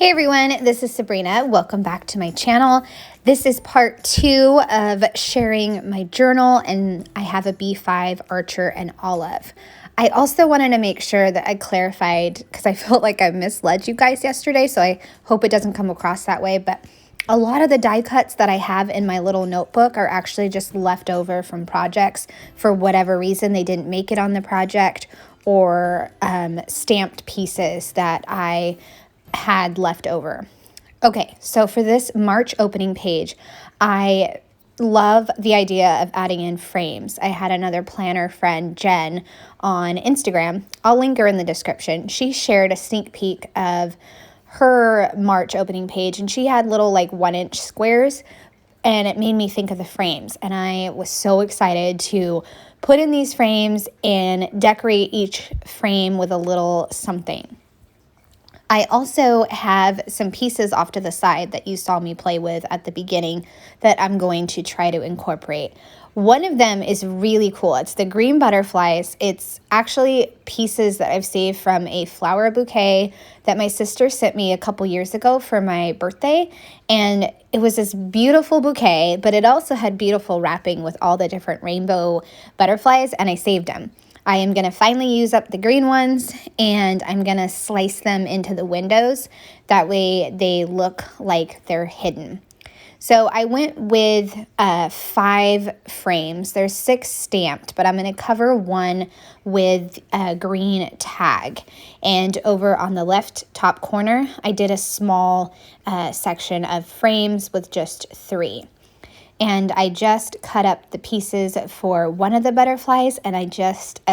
Hey everyone, this is Sabrina. Welcome back to my channel. This is part 2 of sharing my journal, and I have a B5 Archer and Olive. I also wanted to make sure that I clarified, because I felt like I misled you guys yesterday, so I hope it doesn't come across that way, but a lot of the die cuts that I have in my little notebook are actually just left over from projects. For whatever reason, they didn't make it on the project, or stamped pieces that I had left over. Okay, so for this March opening page, I love the idea of adding in frames. I had another planner friend, Jen, on Instagram. I'll link her in the description. She shared a sneak peek of her March opening page, and she had little like 1-inch squares, and it made me think of the frames. And I was so excited to put in these frames and decorate each frame with a little something. I also have some pieces off to the side that you saw me play with at the beginning that I'm going to try to incorporate. One of them is really cool. It's the green butterflies. It's actually pieces that I've saved from a flower bouquet that my sister sent me a couple years ago for my birthday. And it was this beautiful bouquet, but it also had beautiful wrapping with all the different rainbow butterflies, and I saved them. I am going to finally use up the green ones, and I'm going to slice them into the windows. That way they look like they're hidden. So I went with 5 frames. There's 6 stamped, but I'm going to cover one with a green tag. And over on the left top corner, I did a small section of frames with just 3. And I just cut up the pieces for one of the butterflies, and I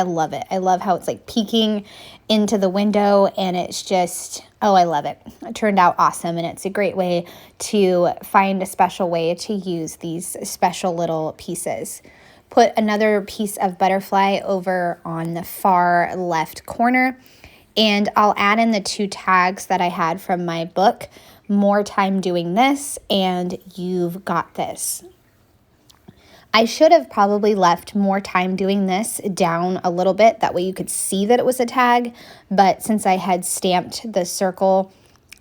love it. I love how it's like peeking into the window, and it's just, oh, I love it. It turned out awesome, and it's a great way to find a special way to use these special little pieces. Put another piece of butterfly over on the far left corner, and I'll add in the 2 tags that I had from my book, More Time Doing This and You've Got This. I should have probably left More Time Doing This down a little bit. That way you could see that it was a tag. But since I had stamped the circle,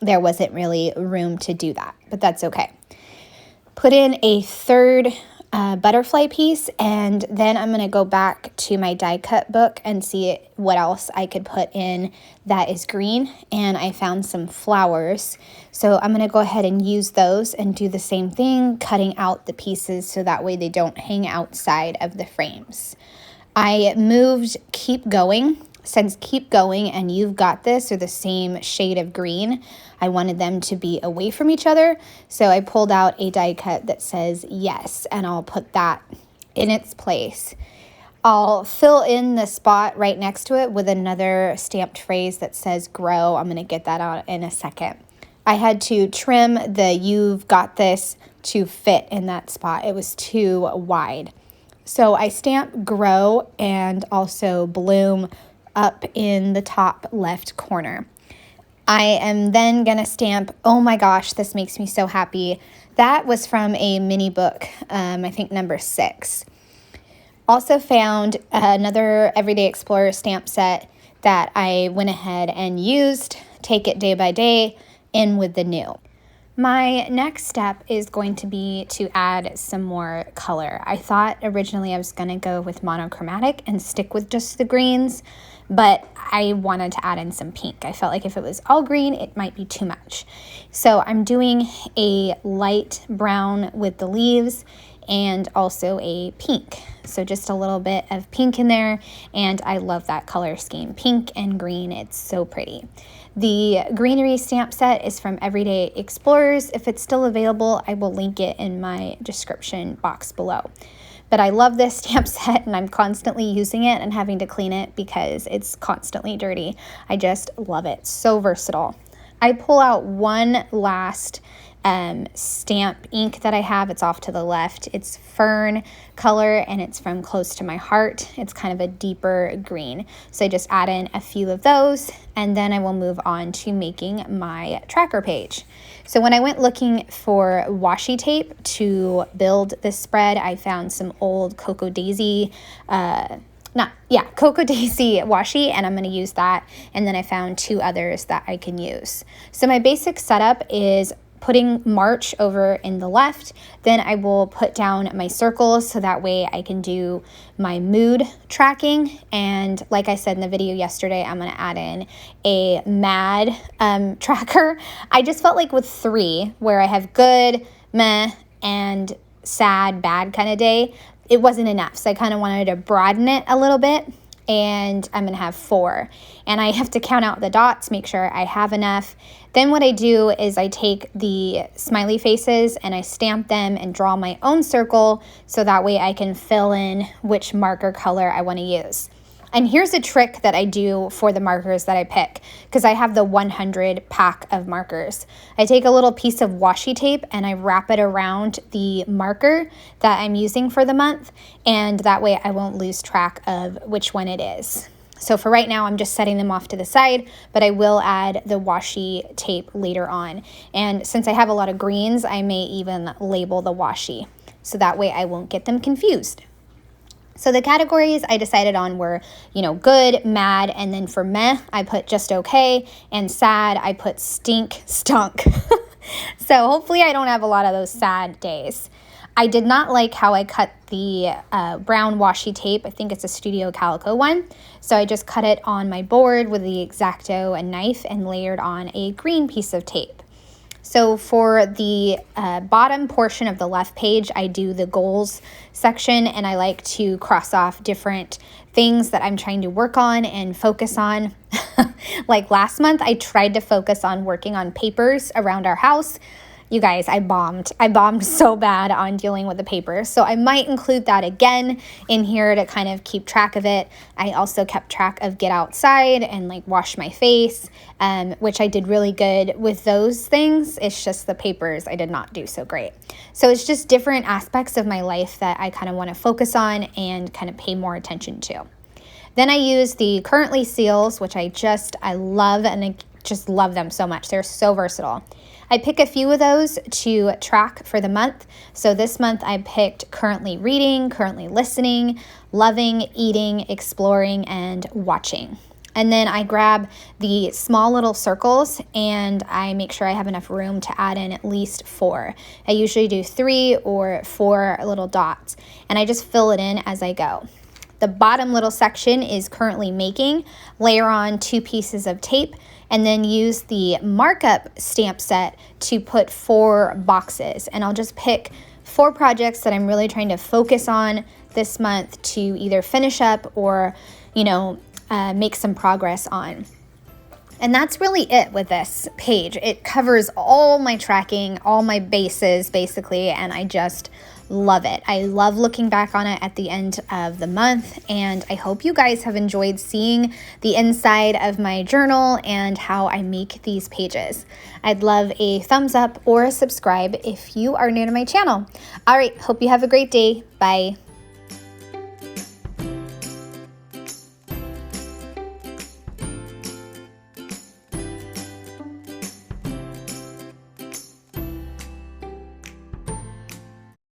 there wasn't really room to do that. But that's okay. Put in a third butterfly piece, and then I'm going to go back to my die cut book and see what else I could put in that is green. And I found some flowers, so I'm going to go ahead and use those and do the same thing, cutting out the pieces so that way they don't hang outside of the frames. I moved Keep Going. Since Keep Going and You've Got This are the same shade of green, I wanted them to be away from each other. So I pulled out a die cut that says yes, and I'll put that in its place. I'll fill in the spot right next to it with another stamped phrase that says grow. I'm going to get that out in a second. I had to trim the You've Got This to fit in that spot. It was too wide. So I stamped grow and also bloom up in the top left corner. I am then going to stamp, oh my gosh, this makes me so happy. That was from a mini book, I think number 6. Also found another Everyday Explorer stamp set that I went ahead and used. Take it day by day, in with the new. My next step is going to be to add some more color. I thought originally I was going to go with monochromatic and stick with just the greens, but I wanted to add in some pink. I felt like if it was all green, it might be too much. So I'm doing a light brown with the leaves and also a pink. So just a little bit of pink in there, and I love that color scheme. Pink and green, it's so pretty. The Greenery stamp set is from Everyday Explorers. If it's still available, I will link it in my description box below. But I love this stamp set, and I'm constantly using it and having to clean it because it's constantly dirty. I just love it. So versatile. I pull out one last stamp ink that I have. It's off to the left. It's fern color, and it's from Close to My Heart. It's kind of a deeper green. So I just add in a few of those, and then I will move on to making my tracker page. So when I went looking for washi tape to build this spread, I found some old Cocoa Daisy Cocoa Daisy washi, and I'm going to use that. And then I found 2 others that I can use. So my basic setup is putting March over in the left. Then I will put down my circles so that way I can do my mood tracking. And like I said in the video yesterday, I'm going to add in a mad tracker. I just felt like with 3, where I have good, meh, and sad, bad kind of day, it wasn't enough. So I kind of wanted to broaden it a little bit. And I'm going to have 4. And I have to count out the dots, make sure I have enough. Then what I do is I take the smiley faces and I stamp them and draw my own circle so that way I can fill in which marker color I want to use. And here's a trick that I do for the markers that I pick, because I have the 100 pack of markers. I take a little piece of washi tape and I wrap it around the marker that I'm using for the month, and that way I won't lose track of which one it is. So for right now, I'm just setting them off to the side, but I will add the washi tape later on. And since I have a lot of greens, I may even label the washi, so that way I won't get them confused. So the categories I decided on were, good, mad, and then for meh, I put just okay, and sad, I put stunk. So hopefully I don't have a lot of those sad days. I did not like how I cut the brown washi tape. I think it's a Studio Calico one. So I just cut it on my board with the X-Acto and knife and layered on a green piece of tape. So for the bottom portion of the left page, I do the goals section, and I like to cross off different things that I'm trying to work on and focus on. Like last month, I tried to focus on working on papers around our house. You guys, I bombed. I bombed so bad on dealing with the papers. So I might include that again in here to kind of keep track of it. I also kept track of get outside and like wash my face, which I did really good with those things. It's just the papers I did not do so great. So it's just different aspects of my life that I kind of want to focus on and kind of pay more attention to. Then I use the Currently seals, which I love, and I just love them so much. They're so versatile. I pick a few of those to track for the month. So this month I picked currently reading, currently listening, loving, eating, exploring, and watching. And then I grab the small little circles and I make sure I have enough room to add in at least 4. I usually do 3 or 4 little dots, and I just fill it in as I go. The bottom little section is currently making. Layer on 2 pieces of tape and then use the markup stamp set to put 4 boxes. And I'll just pick 4 projects that I'm really trying to focus on this month to either finish up or, make some progress on. And that's really it with this page. It covers all my tracking, all my bases basically, and I just love it. I love looking back on it at the end of the month, and I hope you guys have enjoyed seeing the inside of my journal and how I make these pages. I'd love a thumbs up or a subscribe if you are new to my channel. All right, hope you have a great day. Bye.